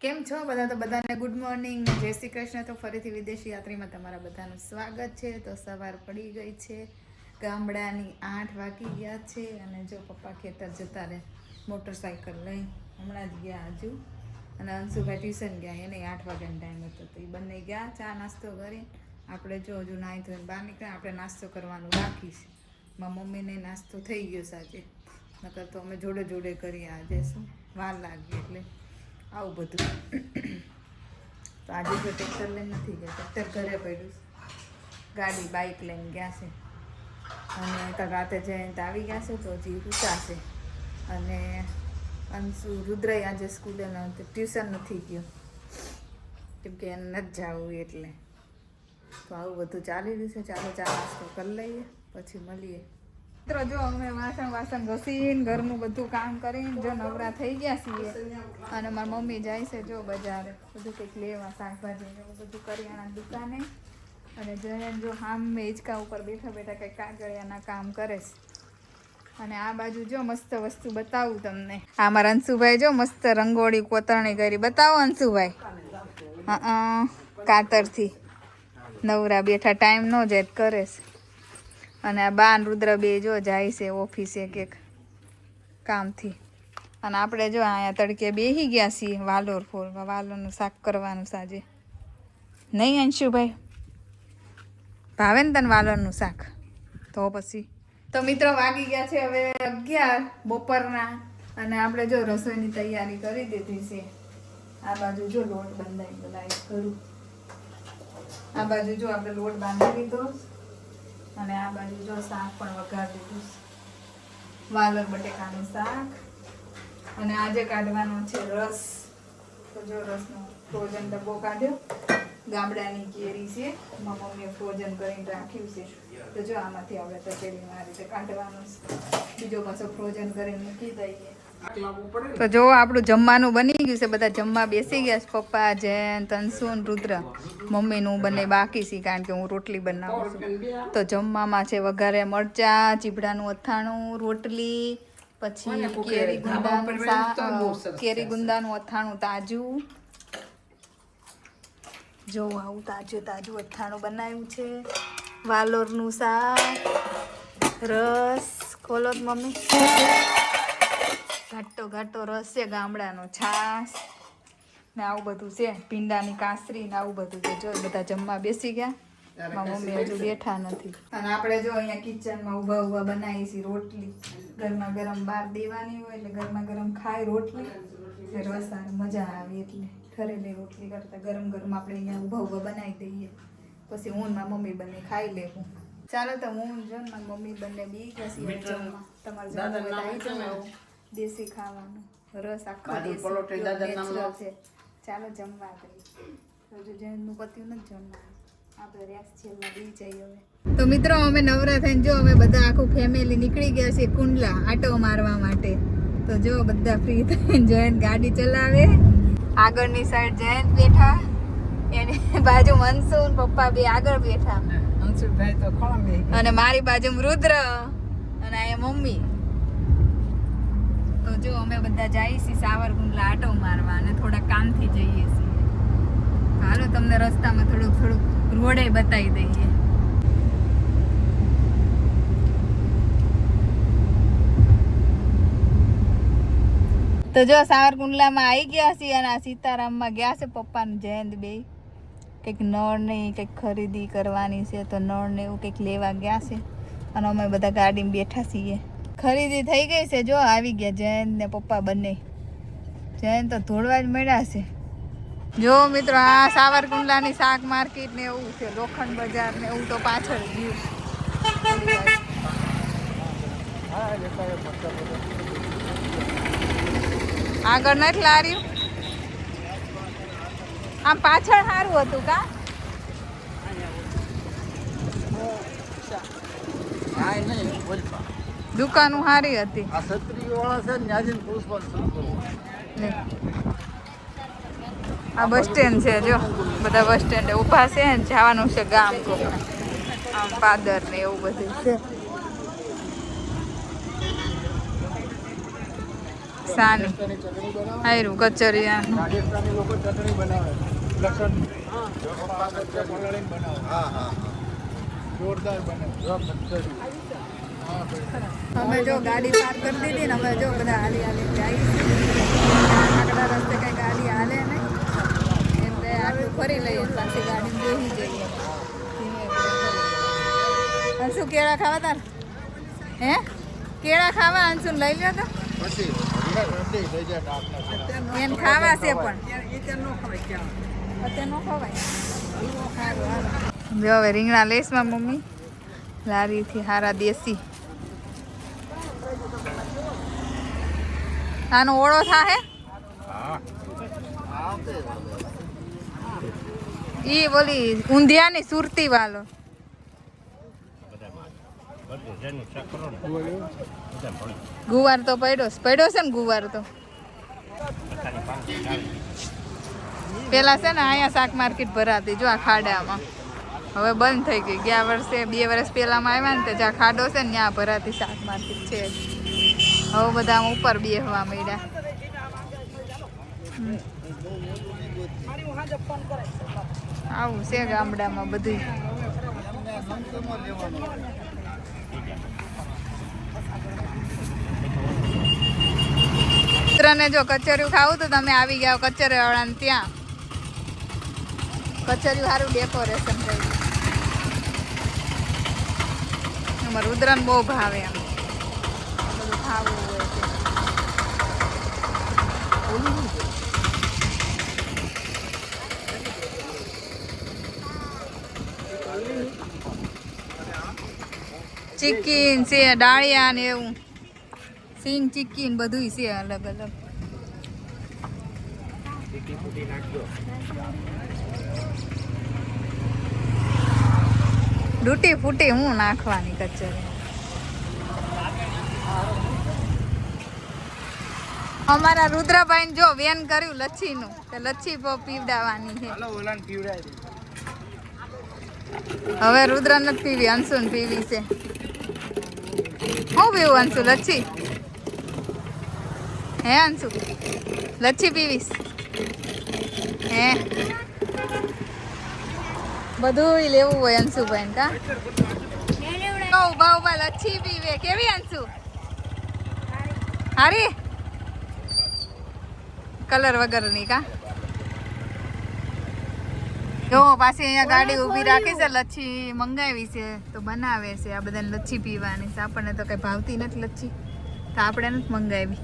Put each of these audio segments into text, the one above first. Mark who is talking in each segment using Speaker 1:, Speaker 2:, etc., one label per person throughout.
Speaker 1: કેમ છો બધા? તો બધાને ગુડ મોર્નિંગ ને જય શ્રી કૃષ્ણ. તો ફરીથી વિદેશી યાત્રીમાં તમારા બધાનું સ્વાગત છે. તો સવાર પડી ગઈ છે, ગામડાની 8 વાગી ગયા છે અને જો પપ્પા ખેતર જતા રહે મોટરસાઇકલ લઈ હમણાં જ ગયા હજુ. અને અંશુભાઈ ટ્યુશન ગયા, એને 8 વાગ્યાનો ટાઈમ હતો તો એ બંને ગયા ચા નાસ્તો કરી. આપણે જો હજુ નાહી ધોઈને બહાર નીકળ્યા, આપણે નાસ્તો કરવાનું બાકી છે. મારા મમ્મીને નાસ્તો થઈ ગયો સાંજે, નકર તો અમે જોડે જોડે કરીએ. આજે શું વાર લાગી એટલે આવું બધું. તો આજે જો ટ્રેક્ટર લઈને નથી ગયા, ટ્રેક્ટર ઘરે પડ્યું, ગાડી બાઇક લઈને ગયા છે. અને કાલ રાતે જઈને આવી ગયા છે તો હજી પૂછાશે. અને અંશુ રુદ્રય આજે સ્કૂલે ટ્યુશન નથી ગયો કેમ કે એને નથી જવું એટલે. તો આવું બધું ચાલી રહ્યું છે. ચાલો ચા નાસ્તો કરી લઈએ પછી મળીએ. મિત્રો જો અમે વાસણ ઘસીને ઘરનું બધું કામ કરીને જો નવરા થઈ ગયા છીએ. અને મારી મમ્મી જાય છે જો બજારે બધું કંઈક લેવા, શાકભાજી ને બધું કરિયાણા દુકાને. અને જયન જો સામે હિંચકા ઉપર બેઠા બેઠા કંઈક કાગળિયાના કામ કરે છે. અને આ બાજુ જો મસ્ત વસ્તુ બતાવું તમને. આ મારા અંશુભાઈ જો મસ્ત રંગોળી કોતરણી કરી. બતાવો અંશુભાઈ. કાતરથી નવરા બેઠા ટાઈમ ન જાય કરે છે. અને આ બાન રુદ્ર બે જો જાય છે ઓફિસે કંઈક કામથી. અને આપણે જો અહીંયા તડકે બેસી ગયા છીએ વાલોર ફોલમાં. વાલોરનું શાક કરવાનું સાંજે, નહીં અંશુભાઈ? ભાવે ને તને વાલોરનું શાક? તો પછી તો મિત્રો વાગી ગયા છે હવે 11 બપોરના. અને આપણે જો રસોઈની તૈયારી કરી દીધી છે. આ બાજુ જો લોટ બંધાઈ બધા કરું. આ બાજુ જો આપણે લોટ બાંધી દીધો અને આ બાજુ જો શાક પણ વઘારી દીધું, વાલોર બટેકાનું શાક. અને આજે કાઢવાનો છે રસ. તો જો રસનો ફ્રોઝન ડબ્બો કાઢ્યો. ગામડાની કેરી છે, મારી મમ્મીએ ફ્રોઝન કરીને રાખ્યું છે. તો જો આમાંથી આપણે તપેલીમાં આ રીતે કાઢવાનું છે. બીજો પાછો ફ્રોઝન કરીને મૂકી દઈએ. તો જો આપણું જમવાનું બની ગયું છે. બધા જમવા બેસી ગયા છે. પપ્પા, જયંત, તનસુન, રુદ્ર. મમ્મીનું બંને બાકી છે કારણ કે હું રોટલી બનાવું છું. તો જમવામાં છે વઘારે મરચા, ચીભડાનું અથાણું, રોટલી, પછી કેરી ગુંદાનું અથાણું તાજું. જો આવું તાજું અથાણું બનાવ્યું છે. વાલોરનું શાક, રસ. ખોલો મમ્મી. ઘાટો રસ છે, ગામડાનો છાશ ને આવું બધું છે. ભીંડાની કાસરી ને આવું બધું છે. જો બધા જમવા બેસી ગયા. મારી મમ્મી હજુ બેઠા નથી. અને આપણે જો અહીંયા કિચનમાં ઊભા બનાવી છીએ રોટલી. ગરમા ગરમ બહાર દેવાની હોય એટલે ગરમા ગરમ ખાય રોટલી. રસ આવે મજા આવે એટલે ઠરેલી રોટલી કરતા ગરમ આપણે અહીંયા ઊભા બનાવી દઈએ. પછી હું મારી મમ્મી બંને ખાઈ લેવું. ચાલો તો હું જો મારી મમ્મી બંને બી ગયા જમવા. તમારે જમવું આવી જાવ. દેશી ખાવાનું રસ આખો છે. ચાલો જમવા દઈએ. હજુ જયનું પત્યું નથી જમવાનું. આપણે રેસ છેલ્લા બી જઈએ હવે. તો મિત્રો અમે નવરા થઈને જો અમે બધા આખું ફેમિલી નીકળી ગયા છે કુંડલા આટો મારવા માટે. તો જો બધા ફ્રી થઈને જયંત ગાડી ચલાવે. આગળની સાઈડ જયંત બેઠા, એની બાજુ અંશુન પપ્પા બે આગળ બેઠા. અંશુભાઈ તો ખોળા. અને મારી બાજુ રુદ્ર અને અહીંયા મમ્મી. તો જો અમે બધા જઈએ છીએ સાવરકુંડલા આટો મારવા અને થોડા કામથી જઈએ છીએ. હાલો તમને રસ્તામાં થોડુંક રોડે બતાવી દઈએ. તો જો સાવરકુંડલામાં આવી ગયા છીએ અને આ સીતારામમાં ગયા છે પપ્પા ને જયંત બે. કંઈક નળ ને કંઈક ખરીદી કરવાની છે તો નળ ને એવું કંઈક લેવા ગયા છે. અને અમે બધા ગાડીમાં બેઠા છીએ. ખરીદી થઈ ગઈ છે. જો આવી ગયા જયંત ને પપ્પા બંને. જયંત તો ધોળવા જ મળ્યા છે. જો મિત્રો આ સાવરકુંડલાની શાક માર્કેટ ને એવું છે, લોખંડ બજાર ને એવું તો પાછળ ગયું. આગળ નથી લાર્યું. આમ પાછળ સારું હતું કા? દુકાનો સારી હતી. આ બસ સ્ટેન્ડ છે. જો બધા બસ સ્ટેન્ડે ઊભા છે ને જવાનું છે ગામ કોકને. આમ પાદર ને એવું બધું છે. સાની
Speaker 2: ચટણી બનાવે.
Speaker 1: હાયરું કચરિયા
Speaker 2: રાજસ્થાની લોકો ચટણી બનાવે. લસણ પલાળીને બનાવે.
Speaker 3: હા હા
Speaker 2: જોરદાર બને.
Speaker 1: અમે જો ગાડી પાર્ક કરી દીધી ને અમે જો બધા હાલી હાલી જાય આગળ રસ્તે કઈ ગાડી હાલે નહીં એટલે આટલું ફરી લઈએ પાછી ગાડી બેસી જઈએ અંશુ કેળા ખાવા તાર હે કેળા ખાવા અંશુ લઈ લ્યો તો
Speaker 3: પછી ઠંડી થઈ જાય ડાકના.
Speaker 1: એને ખાવા છે પણ અત્યારે ન ખવાય જો હવે રીંગણા લેસમાં મમ્મી લારીથી હારા દેશી આનો ઓળો થાહે ઈ બોલી ઊંધિયાની સુરતી વાલો ગુવાર તો પડ્યો છે ને ગુવાર તો પેલા છે ને અહીંયા શાક માર્કેટ ભરાતી જો આ ખાડામાં હવે બંધ થઈ ગઈ ગયા વર્ષે 2 વર્ષ પહેલામાં આવ્યા ને તો જ્યાં ખાડો છે ને ત્યાં ભરાતી શાક માર્કેટ છે હવે બધા આમ ઉપર બેસવા માંડ્યા આવું છે ગામડામાં બધું મિત્રને જો કચરિયું ખાવું તો તમે આવી ગયા કચરિયા વાળાને ત્યાં કચરિયું સારું ડેકોરેશન કર્યું એમાં રુદ્રને બહુ ભાવે એમ બધું ખાવું હોય છે ચિકન છે ડાળિયા ને એવું સિંગ ચિકન બધું છે અલગ અલગ ડૂટી ફૂટી હું નાખવાની કચરી અમારા રુદ્રભાઈ જો વેન કર્યું લચ્છી નું લચ્છી પીવડાવવાની છે હવે રુદ્ર નથી પીવી અંશુ ને પીવી છે હું પીવું અંશુ લચ્છી હે અંશુ લચ્છી પીવીશ હે બધું લેવું હોય અંશુભાઈ કા ઉભા ઉભા લચ્છી પીવે કેવી અંશુ હારી કલર વગરની કા જો પાછી અહીંયા ગાડી ઊભી રાખી છે લચ્છી મંગાવી છે તો બનાવે છે આ બધાને લચ્છી પીવાની છે આપણને તો કઈ ભાવતી નથી લચ્છી તો આપણે નથી મંગાવી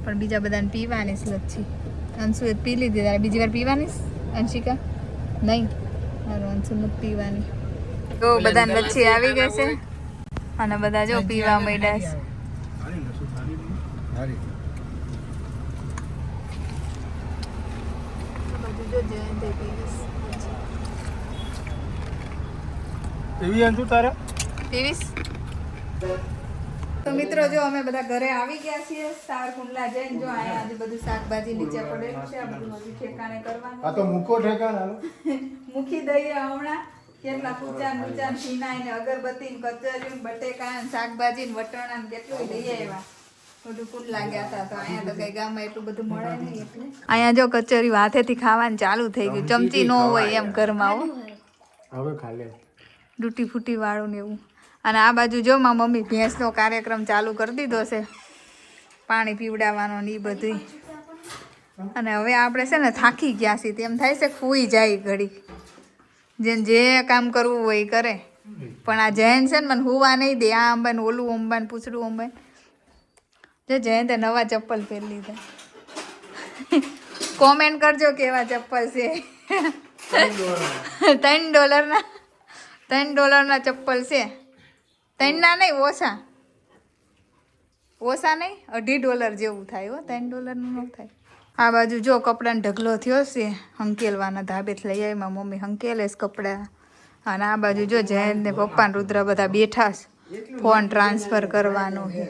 Speaker 1: પણ બીજા બધાને પીવાની છે લચ્છી અંશુ એ પી લીધી તારે બીજી વાર પીવાની અંશિકા નહીં મારું અંશુ નથી પીવાની તો બધાને લચ્છી આવી ગઈ છે અને બધા જો પીવા માંડ્યા છે તો મિત્રો જો અમે બધા ઘરે આવી ગયા છીએ સાર કુંડલા જઈને જો અહીંયા આજે બધું શાકભાજી નીચે પડેલું છે આ બધું હજી ઠેકાણે કરવાનું
Speaker 2: આ તો મૂકો ઠેકાણા
Speaker 1: મૂકી દઈએ હમણાં કેટલા કુચા મુચા ફીનાઈ ને અગરબત્તી ને કચરિયું ને બટેકા ને શાકભાજી ને વટાણા ને કેટલું લઈ આવ્યા બધું કુંડલા ગયા હતા તો અહીંયા તો કઈ ગામમાં એટલું બધું મળે નહીં એટલે અહીંયા જો કચરિયું હાથેથી ખાવાનું ચાલુ થઈ ગયું ચમચી ન હોય એમ ઘરમાં
Speaker 2: હવે ખાલે
Speaker 1: ડૂટી ફૂટી વાળું ને એવું અને આ બાજુ જો માં મમ્મી ભેંસનો કાર્યક્રમ ચાલુ કરી દીધો છે પાણી પીવડાવવાનો ને એ બધું અને હવે આપણે છે ને થાકી ગયા છીએ તેમ થાય છે ફૂઈ જાય ઘડી જેને જે કામ કરવું હોય એ કરે પણ આ જૈન છે ને મને હુવા નહીં દે આ અંબાને ઓલું અંબાને પૂછડું અંબાને જો જયંતે નવા ચપ્પલ પહેરી લીધા કોમેન્ટ કરજો કેવા ચપ્પલ છે $3 ચપ્પલ છે 3 ના નહીં ઓછા નહીં $2.5 જેવું થાય હો $3 નું ન થાય આ બાજુ જો કપડાનો ઢગલો થયો છે હંકેલવાના ધાબેથી લઈ આવી મારી મમ્મી હંકેલે છે કપડાં અને આ બાજુ જો જયંત ને પપ્પા ને રુદ્ર બધા બેઠા છે ફોન ટ્રાન્સફર કરવાનો છે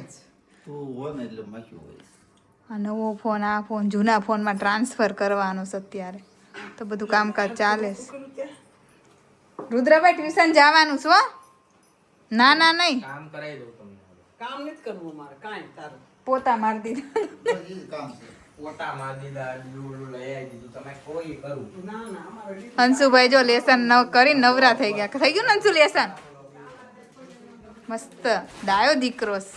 Speaker 1: આ નવો ફોન આ ફોન જૂના ફોનમાં ટ્રાન્સફર કરવાનો છે અત્યારે તો બધું કામકાજ ચાલે છે રુદ્રભાઈ ટ્યુશન જવાનું છો ના નહીં
Speaker 4: કામ કરાવી દઉં તમને કામ નથી કરવું મારે કાંઈ તારું
Speaker 1: પોતા મારી દીધા.
Speaker 3: તો ઈ કામ છે.
Speaker 4: પોતા માર દીધા ડુડું લઈ આવી દીધું તમે કોઈ કરું
Speaker 1: હંસુભાઈ જો લેસન ન કરી નવરા થઈ ગયા. થઈ ગયું ને હંસુ લેસન? મસ્ત ડાયો દીકરો છે.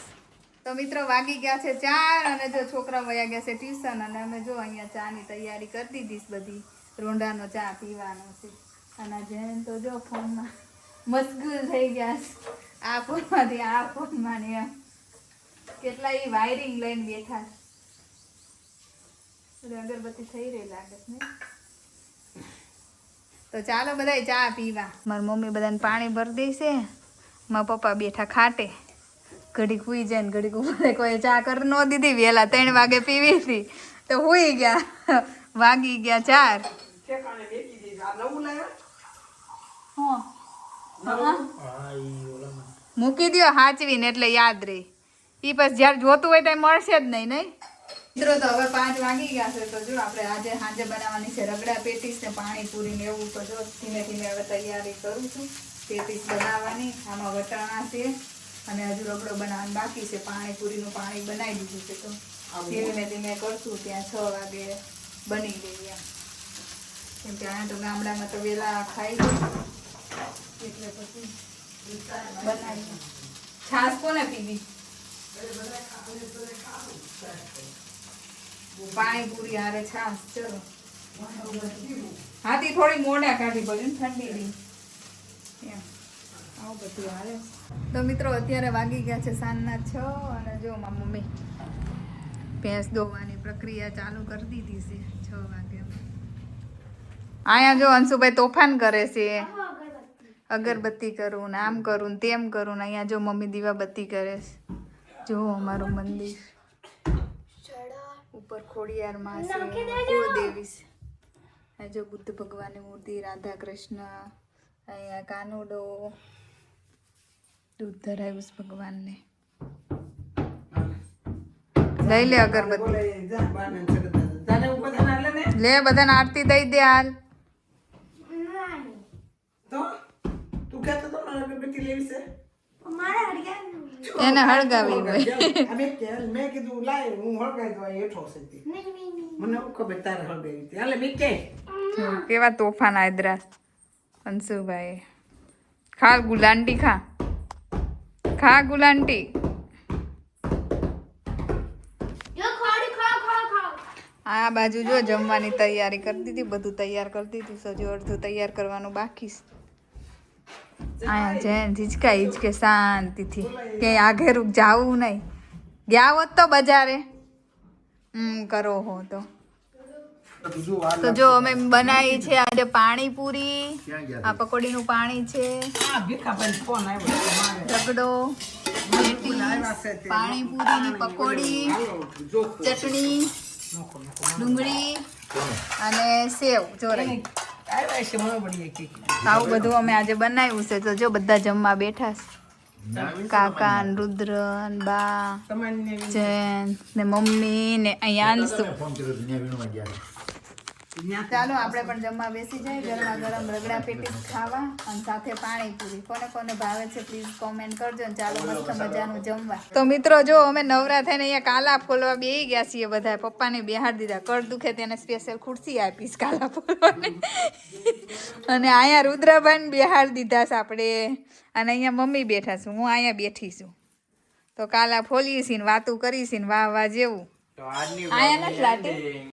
Speaker 1: તો મિત્રો વાગી ગયા છે 4 અને જો છોકરા વયા ગયા છે ટ્યુશન અને અમે જો અહીંયા ચાની તૈયારી કરી દીધી છે બધી. રોંડાનો ચા પીવાનો છે અને જેન તો જો ફોનમાં મશગુલ થઈ ગયા છે. આ ફોનમાંથી આ ફોનમાં ને એમ કેટલા એ વાયરિંગ લઈને બેઠા છે. અગરબત્તી થઈ રહી લાગે છે ને. તો ચાલો બધાય ચા પીવા. મારી મમ્મી બધાને પાણી ભરી દેશે. મારા પપ્પા બેઠા ખાટે. ઘડીક હુઈ જાય ને ઘડીક ઉભરે. કોઈ ચા કરી ન દીધી. વહેલા 3 વાગે પીવી હતી તો હુઈ ગયા. વાગી ગયા 4. મૂકી દો હાચવીને એટલે યાદ રહી. એ પછી જ્યારે જોતું હોય ત્યારે મળશે જ નહીં. મિત્રો તો હવે 5 વાગી ગયા છે. તો જો આપણે આજે સાંજે બનાવવાની છે રગડા પેટીસ ને પાણીપુરી ને એવું. તો જો ધીમે ધીમે હવે તૈયારી કરું છું પેટીસ બનાવવાની. આમાં વટાણા છે અને હજુ રગડો બનાવવાનું બાકી છે. પાણીપુરીનું પાણી બનાવી દીધું છે તો ધીમે ધીમે કરશું. ત્યાં 6 વાગે બની ગઈ એમ. કેમ કે અહીંયા તો ગામડામાં તો વહેલા ખાઈ જાય એટલે પછી બનાવી. છાશ કોને પીવી? પાણીપુરી હારે છાશ. ચલો હાથી થોડી મોડા કાઢી પડે ને ઠંડી રહી એમ. આવું બધું હાલે. તો મિત્રો અત્યારે વાગી ગયા છે સાંજના 6 અને જો મારી મમ્મી ભેંસ દોવાની પ્રક્રિયા ચાલુ કરી દીધી છે 6 વાગે. અહીંયા જો અંશુભાઈ તોફાન કરે છે. અગરબત્તી કરું ને આમ કરું ને તેમ કરું ને અહીંયા જો મમ્મી દીવાબત્તી કરે છે. જો અમારું મંદિર ઉપર ખોડિયારમાં છે. કુળદેવી છે. આ જો બુદ્ધ ભગવાનની મૂર્તિ, રાધા કૃષ્ણ, અહીંયા કાનુડો, દૂધ ધરાવ્યું છે ભગવાનને. લઈ લે અગરબત્તી. લે બધાને આરતી દઈ દે હાલ. એને હળગાવી હોય. કેવા તોફાન આદરા અંશુભાઈ. ખા ગુલાંટી ખા. ખા ગુલાંટી. આ બાજુ જો જમવાની તૈયારી કરી દીધી. બધું તૈયાર કરી દીધું. હજુ અડધું તૈયાર કરવાનું બાકી છે. અહીંયા જૈન હિચકા હિચકે શાંતિથી ક્યાંય આઘેરું જાવું નહીં. ગયા હોત તો બજારે કરો હો તો જો અમે બનાવી છે આજે પાણીપુરી. આ પકોડીનું પાણી છે. રગડો, પાણીપુરીની પકોડી, ચટણી, ડુંગળી અને સેવ ચોરાઈ. આવું બધું અમે આજે બનાવ્યું છે. તો જો બધા જમવા બેઠા છે. કાકા ને રુદ્ર ને બા જૈન ને મમ્મી ને અહીંયા અંશુ. ચાલો આપણે પણ જમવા બેસી જાય. ગરમા ગરમ રગડા પેટીસ ખાવા અને સાથે પાણીપુરી. કોને કોને ભાવે છે પ્લીઝ કોમેન્ટ કરજો ને ચાલો મસ્ત મજાનું જમવા. તો મિત્રો જો અમે નવરા થઈને અહીંયા કાલા ફોલવા બેસી ગયા છીએ બધા. પપ્પાને બેહાડી દીધા. કળ દુખે તેને સ્પેશિયલ ખુરશી આપીશ કાલા ફોલવાની. અને અહીંયા રુદ્રભાઈને બેહાડી દીધા છે આપણે. અને અહીંયા મમ્મી બેઠા છું. હું અહીંયા બેઠી છું. તો કાલા ફોલીએ છીએ ને વાતું કરીએ છીએ ને વાહ વાહ જેવું. અહીંયા નથી લાટી.